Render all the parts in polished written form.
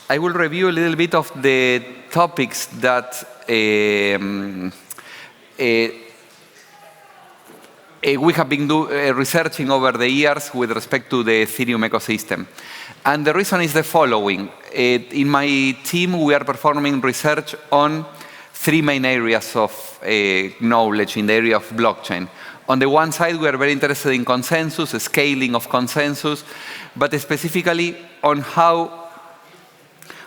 I will review a little bit of the topics that we have been researching over the years with respect to the Ethereum ecosystem. And the reason is the following. In my team, we are performing research on three main areas of knowledge in the area of blockchain. On the one side, we are very interested in consensus, scaling of consensus, but specifically on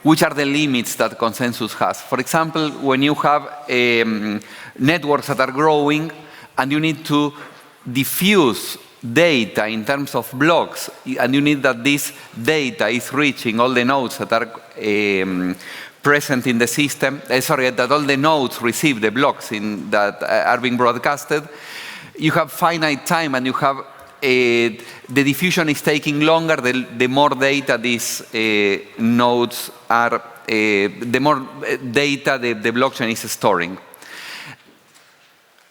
which are the limits that consensus has. For example, when you have networks that are growing and you need to diffuse data in terms of blocks, and you need that this data is reaching all the nodes that are present in the system, that all the nodes receive the blocks that are being broadcasted, you have finite time and you have the diffusion is taking longer, the more data these nodes are, the more data the blockchain is storing.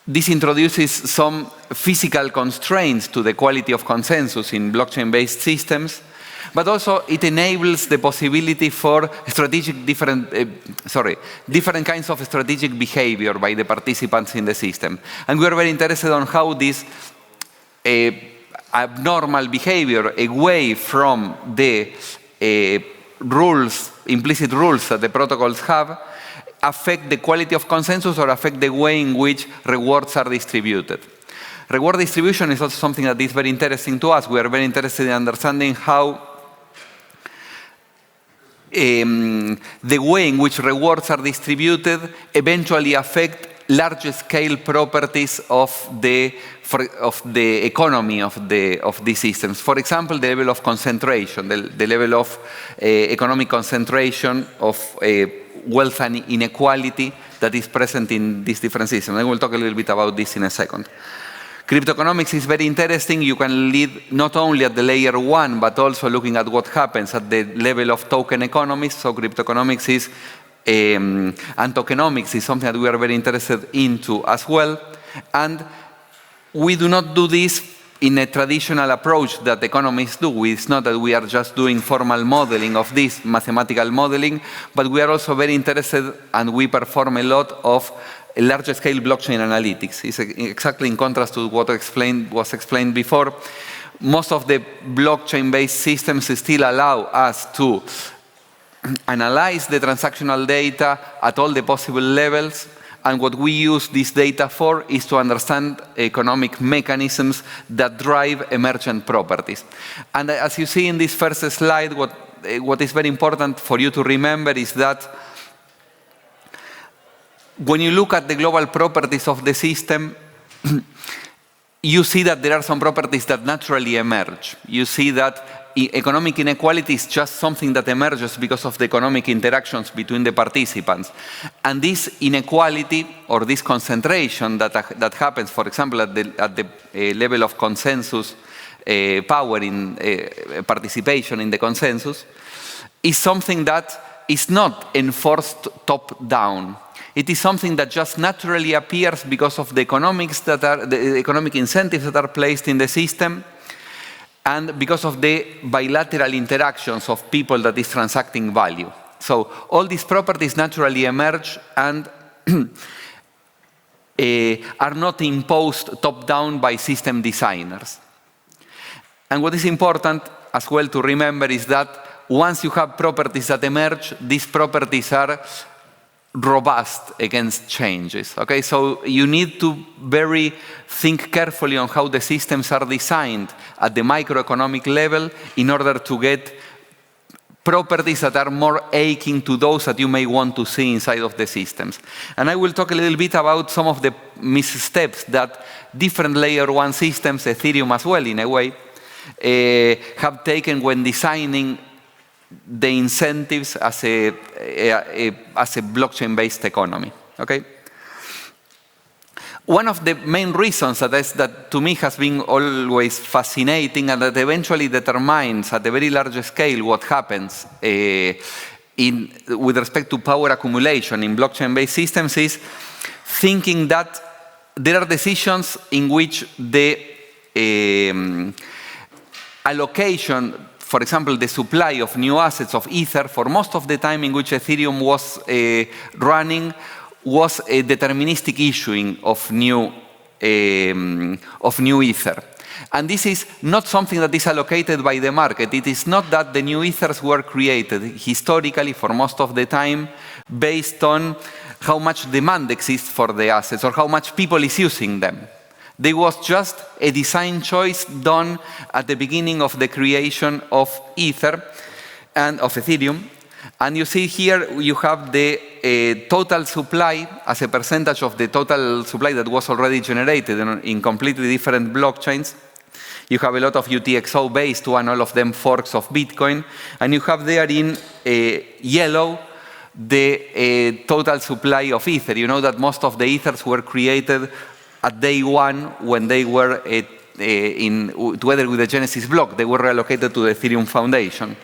This introduces some physical constraints to the quality of consensus in blockchain-based systems, but also it enables the possibility for different kinds of strategic behavior by the participants in the system. And we are very interested on how this abnormal behavior away from the implicit rules that the protocols have, affect the quality of consensus or affect the way in which rewards are distributed. Reward distribution is also something that is very interesting to us. We are very interested in understanding how the way in which rewards are distributed eventually affect large-scale properties of the economy of these systems. For example, the level of concentration, the level of economic concentration of wealth and inequality that is present in these different systems. I will talk a little bit about this in a second. Cryptoeconomics is very interesting. You can lead not only at the layer 1, but also looking at what happens at the level of token economies. So cryptoeconomics is and tokenomics is something that we are very interested into as well. And we do not do this in a traditional approach that economists do. It's not that we are just doing formal modeling of this, mathematical modeling, but we are also very interested and we perform a lot of large-scale blockchain analytics. It's exactly in contrast to what was explained before. Most of the blockchain-based systems still allow us to analyze the transactional data at all the possible levels, and what we use this data for is to understand economic mechanisms that drive emergent properties. And as you see in this first slide, what is very important for you to remember is that when you look at the global properties of the system, you see that there are some properties that naturally emerge. You see that economic inequality is just something that emerges because of the economic interactions between the participants. And this inequality or this concentration that happens, for example, at the level of consensus power in participation in the consensus, is something that is not enforced top-down. It is something that just naturally appears because of the economic incentives that are placed in the system, and because of the bilateral interactions of people that is transacting value. So all these properties naturally emerge and are not imposed top-down by system designers. And what is important as well to remember is that once you have properties that emerge, these properties are robust against changes. Okay, so you need to think carefully on how the systems are designed at the microeconomic level in order to get properties that are more akin to those that you may want to see inside of the systems. And I will talk a little bit about some of the missteps that different layer 1 systems, Ethereum as well in a way, have taken when designing the incentives as a blockchain-based economy. Okay? One of the main reasons that to me has been always fascinating and that eventually determines at a very large scale what happens with respect to power accumulation in blockchain-based systems is thinking that there are decisions in which the allocation for example, the supply of new assets of Ether for most of the time in which Ethereum was running was a deterministic issuing of new Ether. And this is not something that is allocated by the market. It is not that the new Ethers were created historically for most of the time based on how much demand exists for the assets or how much people is using them. There was just a design choice done at the beginning of the creation of Ether and of Ethereum. And you see here you have the total supply as a percentage of the total supply that was already generated in completely different blockchains. You have a lot of UTXO based one, all of them forks of Bitcoin. And you have there in yellow the total supply of Ether. You know that most of the Ethers were created at day one when they were together with the Genesis block. They were reallocated to the Ethereum Foundation.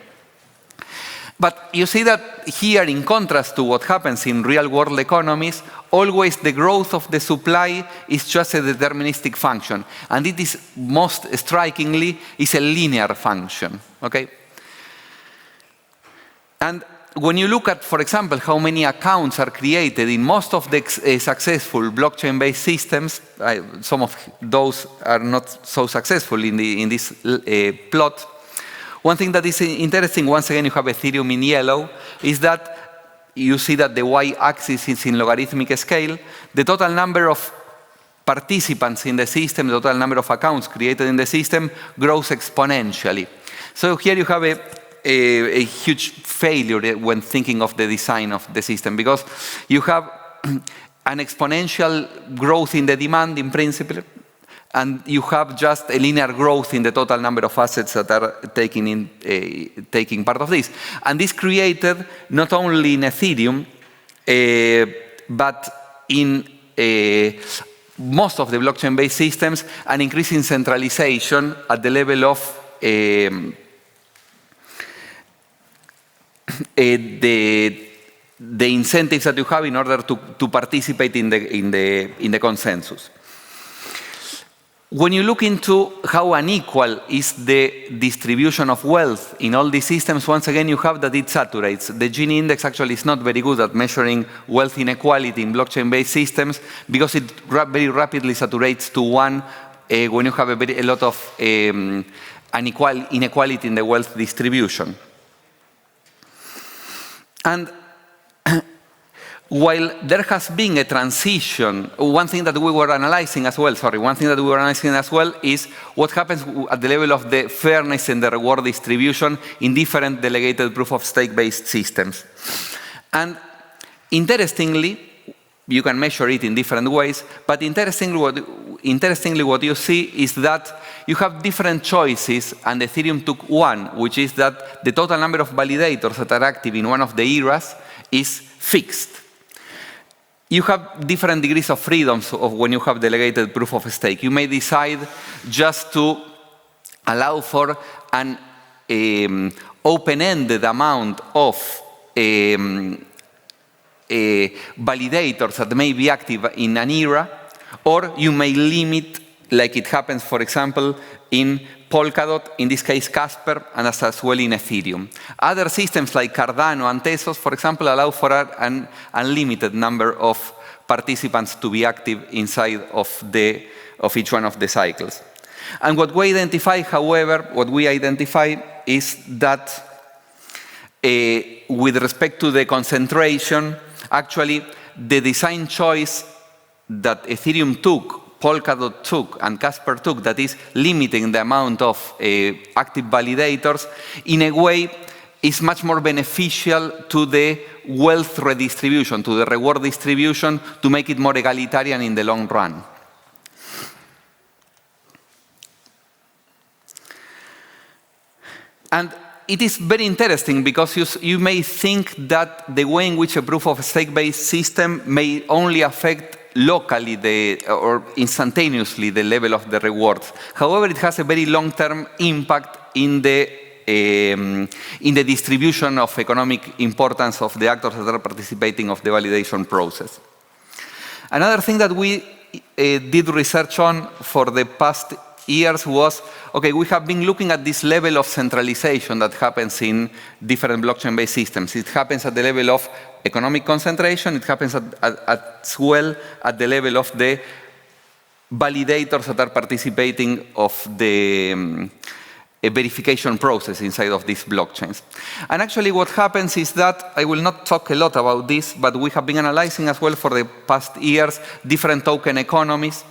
But you see that here, in contrast to what happens in real-world economies, always the growth of the supply is just a deterministic function. And it is, most strikingly, is a linear function. Okay? And when you look at, for example, how many accounts are created in most of the successful blockchain-based systems, some of those are not so successful in this plot. One thing that is interesting, once again you have Ethereum in yellow, is that you see that the y-axis is in logarithmic scale. The total number of participants in the system, the total number of accounts created in the system grows exponentially. So here you have a huge failure when thinking of the design of the system, because you have an exponential growth in the demand in principle, and you have just a linear growth in the total number of assets that are taking part of this. And this created, not only in Ethereum, but in most of the blockchain-based systems, an increase in centralization at the level of the incentives that you have in order to participate in the consensus. When you look into how unequal is the distribution of wealth in all these systems, once again you have that it saturates. The Gini index actually is not very good at measuring wealth inequality in blockchain-based systems because it very rapidly saturates to 1 when you have a lot of inequality in the wealth distribution. And while there has been a transition, one thing that we were analyzing as well is what happens at the level of the fairness and the reward distribution in different delegated proof-of-stake based systems. And interestingly, you can measure it in different ways, but interestingly what you see is that you have different choices, and Ethereum took one, which is that the total number of validators that are active in one of the eras is fixed. You have different degrees of freedoms of when you have delegated proof of stake. You may decide just to allow for an open-ended amount of validators that may be active in an era, or you may limit, like it happens, for example, in Polkadot, in this case Casper, and as well in Ethereum. Other systems like Cardano and Tezos, for example, allow for an unlimited number of participants to be active inside of each one of the cycles. And what we identify, however, is that with respect to the concentration, actually the design choice that Ethereum took, Polkadot took, and Casper took, that is limiting the amount of active validators, in a way is much more beneficial to the wealth redistribution, to the reward distribution, to make it more egalitarian in the long run. And it is very interesting because you may think that the way in which a proof-of-stake-based system may only affect locally or instantaneously the level of the rewards. However, it has a very long-term impact in the distribution of economic importance of the actors that are participating of the validation process. Another thing that we did research on for the past years was, okay, we have been looking at this level of centralization that happens in different blockchain-based systems. It happens at the level of economic concentration. It happens as well at the level of the validators that are participating of the a verification process inside of these blockchains. And actually what happens is that, I will not talk a lot about this, but we have been analyzing as well for the past years different token economies.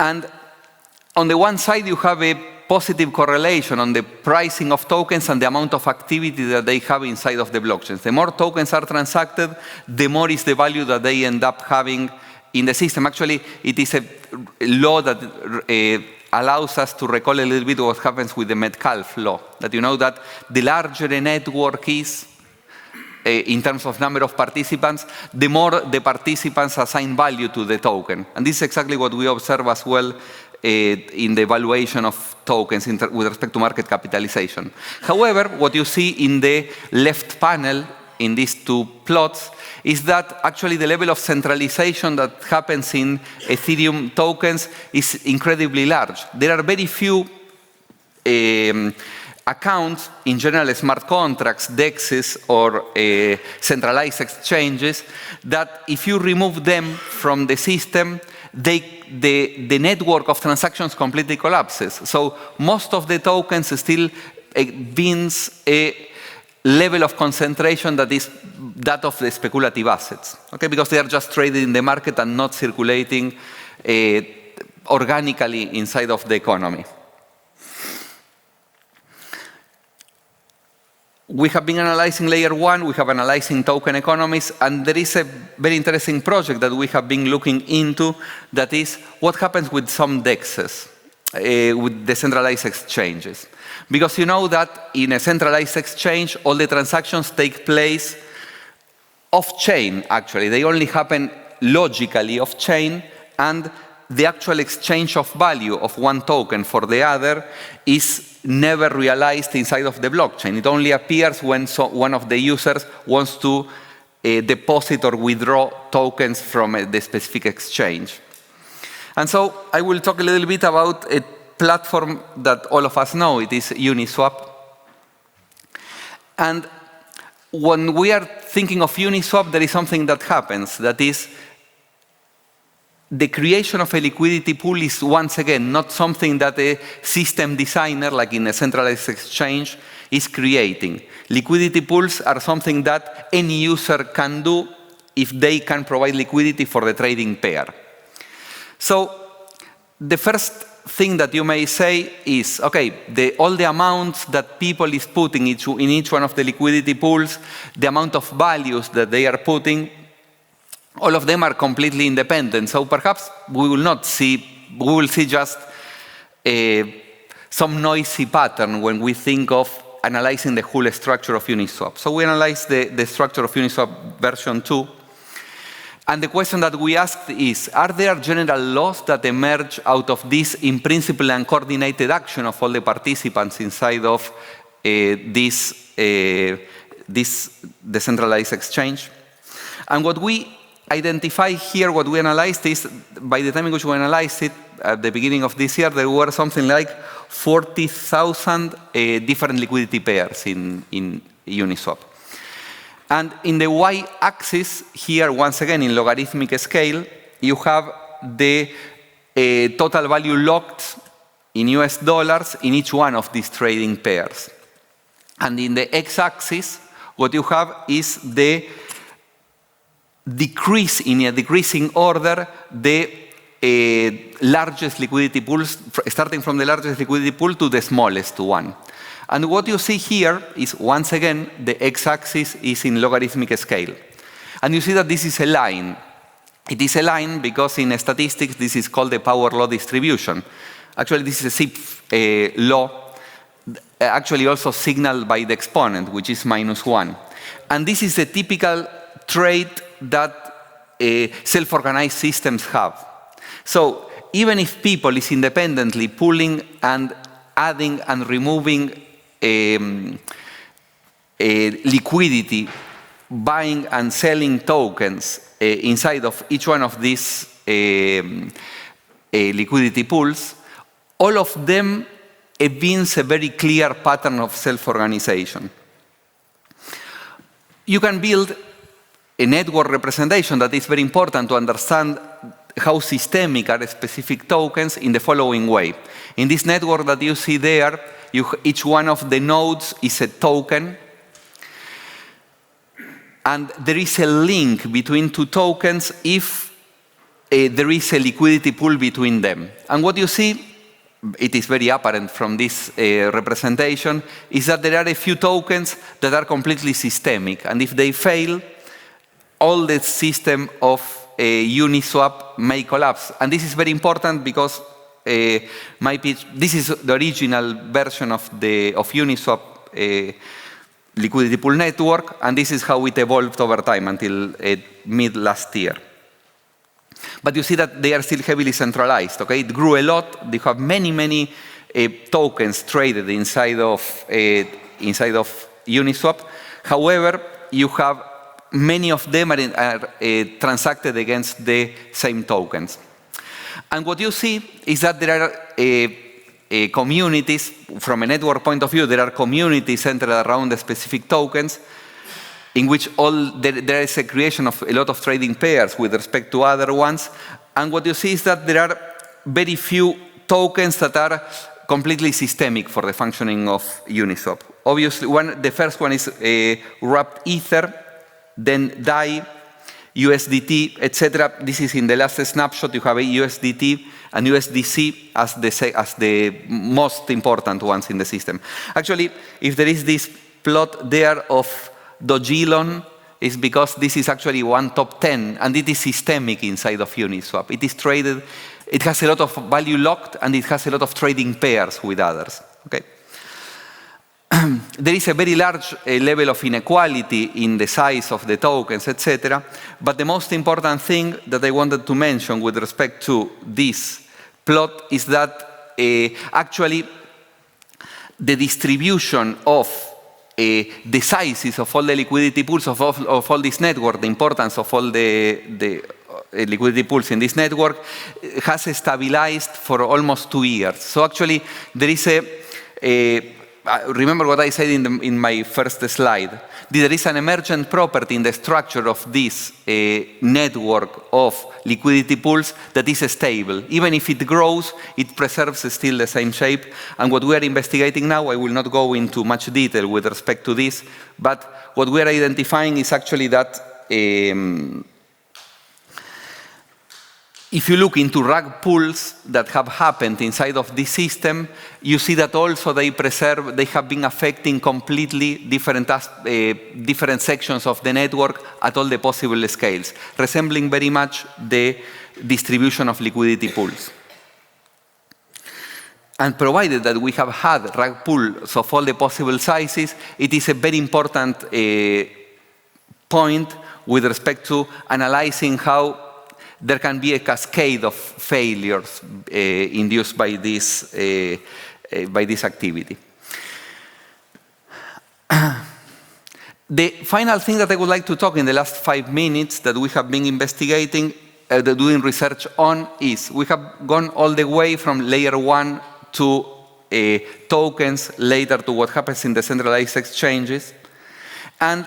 And on the one side, you have a positive correlation on the pricing of tokens and the amount of activity that they have inside of the blockchains. The more tokens are transacted, the more is the value that they end up having in the system. Actually, it is a law that allows us to recall a little bit what happens with the Metcalfe law, that you know that the larger a network is, in terms of number of participants, the more the participants assign value to the token. And this is exactly what we observe as well in the evaluation of tokens with respect to market capitalization. However, what you see in the left panel in these two plots is that actually the level of centralization that happens in Ethereum tokens is incredibly large. There are very few accounts, in general smart contracts, DEXs, or centralized exchanges, that if you remove them from the system, the network of transactions completely collapses. So most of the tokens still means a level of concentration that is that of the speculative assets, okay? Because they are just traded in the market and not circulating organically inside of the economy. We have been analyzing layer 1, we have analyzing token economies, and there is a very interesting project that we have been looking into, that is what happens with some DEXs, with decentralized exchanges. Because you know that in a centralized exchange, all the transactions take place off-chain, actually. They only happen logically off-chain, and the actual exchange of value of one token for the other is never realized inside of the blockchain. It only appears when one of the users wants to deposit or withdraw tokens from the specific exchange. And so I will talk a little bit about a platform that all of us know. It is Uniswap. And when we are thinking of Uniswap, there is something that happens, that is the creation of a liquidity pool is once again not something that a system designer, like in a centralized exchange, is creating. Liquidity pools are something that any user can do if they can provide liquidity for the trading pair. So the first thing that you may say is, okay, all the amounts that people is putting in each one of the liquidity pools, the amount of values that they are putting, all of them are completely independent. So perhaps we will see just some noisy pattern when we think of analyzing the whole structure of Uniswap. So we analyzed the structure of Uniswap version 2. And the question that we asked is, are there general laws that emerge out of this in principle and coordinated action of all the participants inside of this decentralized exchange? And what we identify here, what we analyzed is, by the time in which we analyzed it, at the beginning of this year, there were something like 40,000 different liquidity pairs in Uniswap. And in the y-axis here, once again, in logarithmic scale, you have the total value locked in US dollars in each one of these trading pairs. And in the x-axis, what you have is the decrease, in a decreasing order, the largest liquidity pools, starting from the largest liquidity pool to the smallest one. And what you see here is, once again, the x-axis is in logarithmic scale. And you see that this is a line. It is a line because in statistics, this is called the power law distribution. Actually, this is a SIP law, actually also signaled by the exponent, which is -1. And this is a typical trait that self-organized systems have. So even if people is independently pulling and adding and removing liquidity, buying and selling tokens inside of each one of these liquidity pools, all of them evince a very clear pattern of self-organization. You can build a network representation that is very important to understand how systemic are specific tokens in the following way. In this network that you see there, each one of the nodes is a token, and there is a link between two tokens if there is a liquidity pool between them. And what you see, it is very apparent from this representation, is that there are a few tokens that are completely systemic, and if they fail, all the system of Uniswap may collapse. And this is very important because this is the original version of Uniswap liquidity pool network, and this is how it evolved over time until mid last year. But you see that they are still heavily centralized. Okay, it grew a lot. They have many tokens traded inside of Uniswap. However, you have many of them are transacted against the same tokens. And what you see is that there are communities, from a network point of view, there are communities centered around the specific tokens in which there is a creation of a lot of trading pairs with respect to other ones. And what you see is that there are very few tokens that are completely systemic for the functioning of Uniswap. Obviously, the first one is wrapped Ether, then DAI, USDT, etc. This is in the last snapshot. You have a USDT and USDC as the most important ones in the system. Actually, if there is this plot there of Dogilon, it's because this is actually one top 10, and it is systemic inside of Uniswap. It is traded, it has a lot of value locked, and it has a lot of trading pairs with others. Okay. There is a very large level of inequality in the size of the tokens, etc. But the most important thing that I wanted to mention with respect to this plot is that actually the distribution of the sizes of all the liquidity pools of all this network, the importance of all the liquidity pools in this network has stabilized for almost 2 years. So actually there is remember what I said in my first slide. There is an emergent property in the structure of this network of liquidity pools that is stable. Even if it grows, it preserves still the same shape. And what we are investigating now, I will not go into much detail with respect to this, but what we are identifying is actually that if you look into rug pulls that have happened inside of this system, you see that also they have been affecting completely different sections of the network at all the possible scales, resembling very much the distribution of liquidity pools. And provided that we have had rug pools of all the possible sizes, it is a very important point with respect to analyzing how there can be a cascade of failures induced by this activity. The final thing that I would like to talk in the last 5 minutes that we have been investigating, doing research on, is we have gone all the way from layer 1 to tokens, later to what happens in the centralized exchanges. And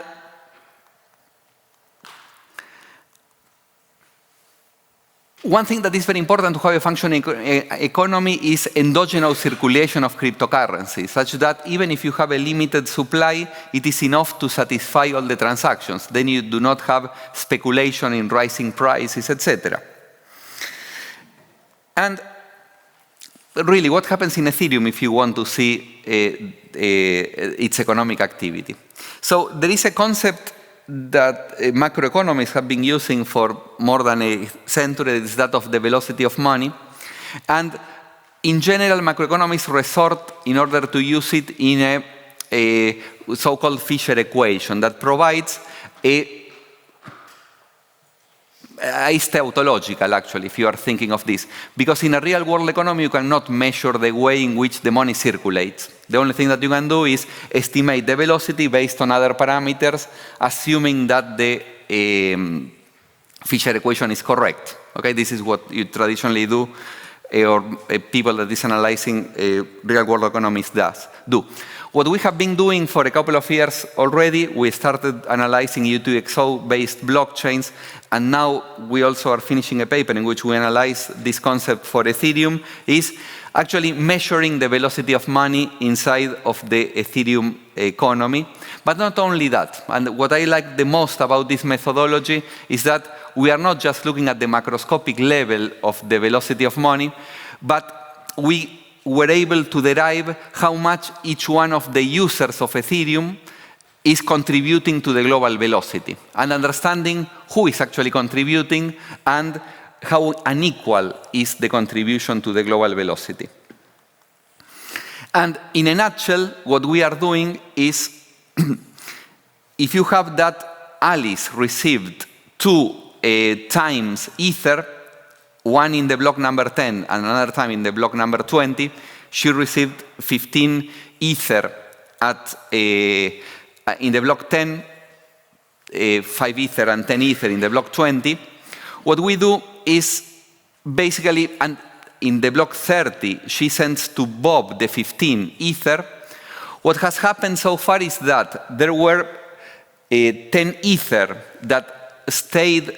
one thing that is very important to have a functioning economy is endogenous circulation of cryptocurrencies, such that even if you have a limited supply, it is enough to satisfy all the transactions. Then you do not have speculation in rising prices, etc. And really, what happens in Ethereum if you want to see its economic activity? So there is a concept that macroeconomists have been using for more than a century, is that of the velocity of money. And in general, macroeconomists resort in order to use it in a so-called Fisher equation that provides it's tautological, actually, if you are thinking of this. Because in a real-world economy, you cannot measure the way in which the money circulates. The only thing that you can do is estimate the velocity based on other parameters, assuming that the Fisher equation is correct. Okay, this is what you traditionally do or people that is analyzing real-world economies do. What we have been doing for a couple of years already, we started analyzing UTXO-based blockchains, and now we also are finishing a paper in which we analyze this concept for Ethereum, is actually measuring the velocity of money inside of the Ethereum economy. But not only that, and what I like the most about this methodology is that we are not just looking at the macroscopic level of the velocity of money, but we were able to derive how much each one of the users of Ethereum is contributing to the global velocity, and understanding who is actually contributing and how unequal is the contribution to the global velocity. And in a nutshell, what we are doing is, if you have that Alice received 2 times Ether, one in the block number 10 and another time in the block number 20, she received 15 Ether in the block 10, 5 Ether and 10 Ether in the block 20. What we do is basically, and in the block 30, she sends to Bob the 15 Ether. What has happened so far is that there were 10 Ether that stood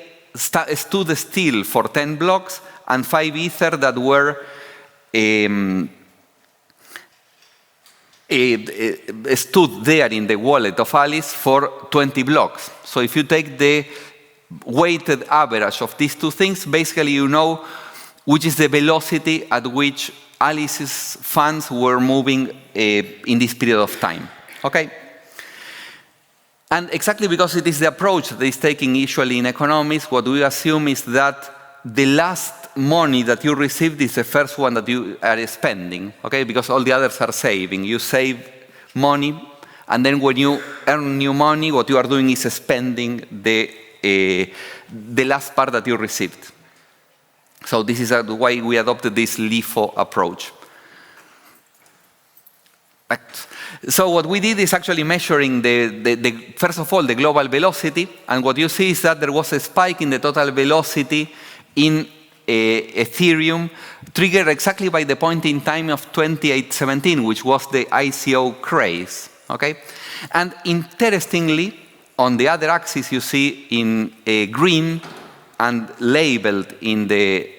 still for 10 blocks, and 5 Ether that were stood there in the wallet of Alice for 20 blocks. So if you take the weighted average of these two things, basically you know which is the velocity at which Alice's funds were moving in this period of time. Okay? And exactly because it is the approach that is taken usually in economics, what we assume is that the last money that you received is the first one that you are spending, okay? Because all the others are saving. You save money, and then when you earn new money, what you are doing is spending the last part that you received. So this is why we adopted this LIFO approach. So what we did is actually measuring first of all, the global velocity, and what you see is that there was a spike in the total velocity in Ethereum, triggered exactly by the point in time of 2817, which was the ICO craze. Okay? And interestingly, on the other axis you see in green and labeled in the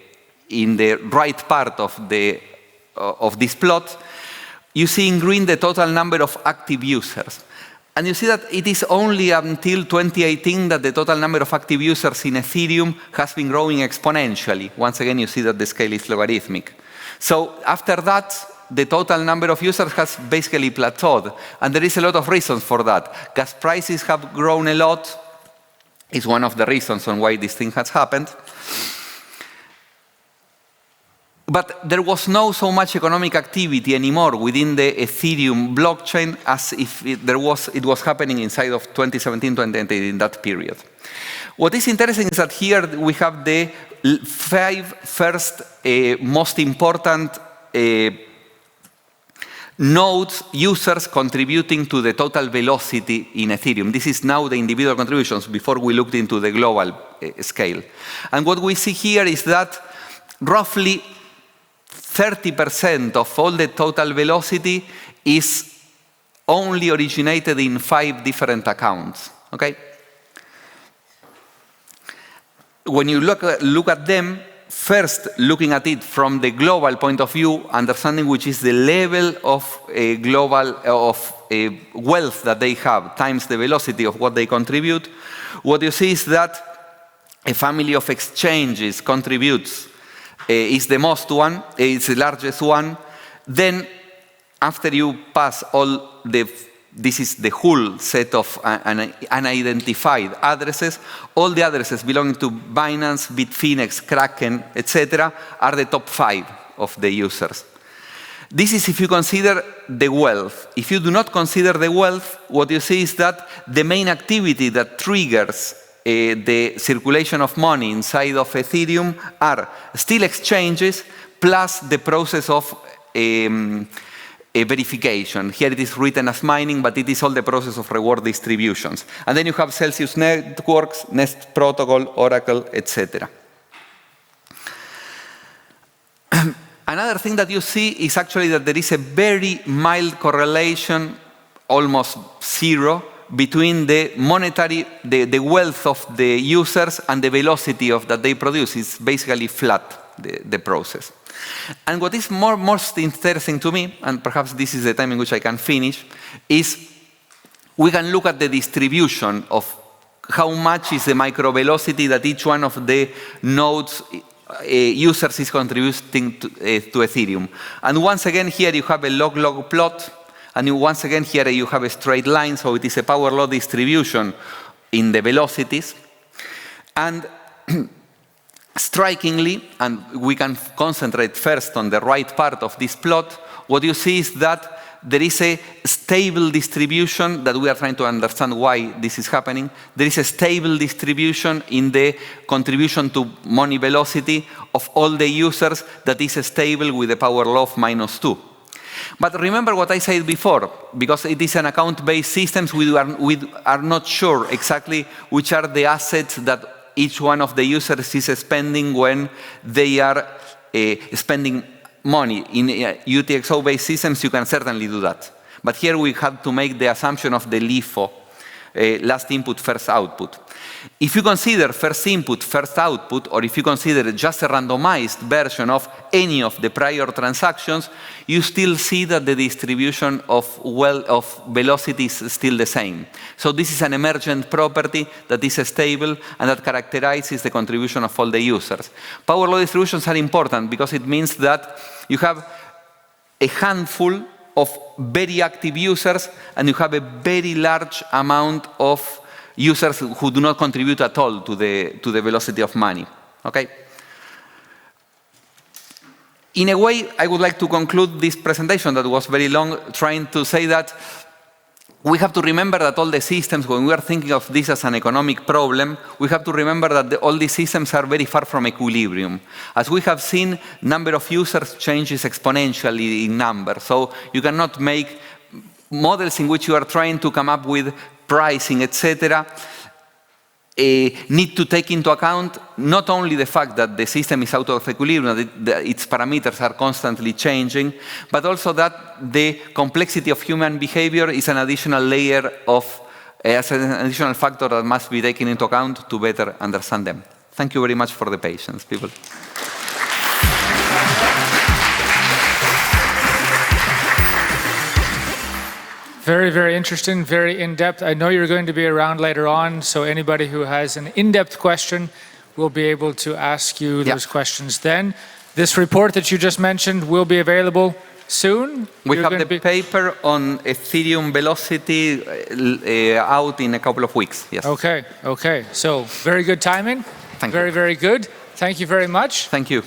right part of this plot, you see in green the total number of active users. And you see that it is only until 2018 that the total number of active users in Ethereum has been growing exponentially. Once again, you see that the scale is logarithmic. So after that, the total number of users has basically plateaued. And there is a lot of reasons for that. Gas prices have grown a lot. It's one of the reasons on why this thing has happened. But there was no so much economic activity anymore within the Ethereum blockchain as if it was happening inside of 2017, 2018, in that period. What is interesting is that here we have the 5 first most important nodes, users contributing to the total velocity in Ethereum. This is now the individual contributions before we looked into the global scale. And what we see here is that roughly 30% of all the total velocity is only originated in 5 different accounts. Okay? When you look at them, first looking at it from the global point of view, understanding which is the level of wealth that they have times the velocity of what they contribute, what you see is that a family of exchanges contributes is the most one, is the largest one. Then, after you pass this is the whole set of unidentified addresses, all the addresses belonging to Binance, Bitfinex, Kraken, etc. are the top 5 of the users. This is if you consider the wealth. If you do not consider the wealth, what you see is that the main activity that triggers the circulation of money inside of Ethereum are still exchanges plus the process of verification. Here it is written as mining, but it is all the process of reward distributions. And then you have Celsius Networks, Nest Protocol, Oracle, etc. Another thing that you see is actually that there is a very mild correlation, almost zero, between the monetary, the wealth of the users and the velocity of that they produce. It's basically flat, the process. And what is most interesting to me, and perhaps this is the time in which I can finish, is we can look at the distribution of how much is the microvelocity that each one of the nodes users is contributing to Ethereum. And once again, here you have a log-log plot. And once again, here you have a straight line, so it is a power law distribution in the velocities. And strikingly, and we can concentrate first on the right part of this plot, what you see is that there is a stable distribution that we are trying to understand why this is happening. There is a stable distribution in the contribution to money velocity of all the users that is stable with the power law of -2. But remember what I said before, because it is an account-based system, we are not sure exactly which are the assets that each one of the users is spending when they are spending money. In UTXO-based systems, you can certainly do that. But here we have to make the assumption of the LIFO, last input, first output. If you consider first input, first output, or if you consider just a randomized version of any of the prior transactions, you still see that the distribution of velocity is still the same. So this is an emergent property that is stable and that characterizes the contribution of all the users. Power law distributions are important because it means that you have a handful of very active users and you have a very large amount of users who do not contribute at all to the velocity of money. Okay? In a way, I would like to conclude this presentation that was very long, trying to say that we have to remember that all the systems, when we are thinking of this as an economic problem, we have to remember that all these systems are very far from equilibrium. As we have seen, number of users changes exponentially in number. So you cannot make models in which you are trying to come up with pricing, etc., need to take into account not only the fact that the system is out of equilibrium, that its parameters are constantly changing, but also that the complexity of human behavior is an additional layer of, as an additional factor that must be taken into account to better understand them. Thank you very much for the patience, people. Very, very interesting, very in-depth. I know you're going to be around later on, so anybody who has an in-depth question will be able to ask you those questions then. This report that you just mentioned will be available soon? We have the paper on Ethereum velocity out in a couple of weeks, yes. Okay, okay. So very good timing. Thank you. Very, very good. Thank you very much. Thank you.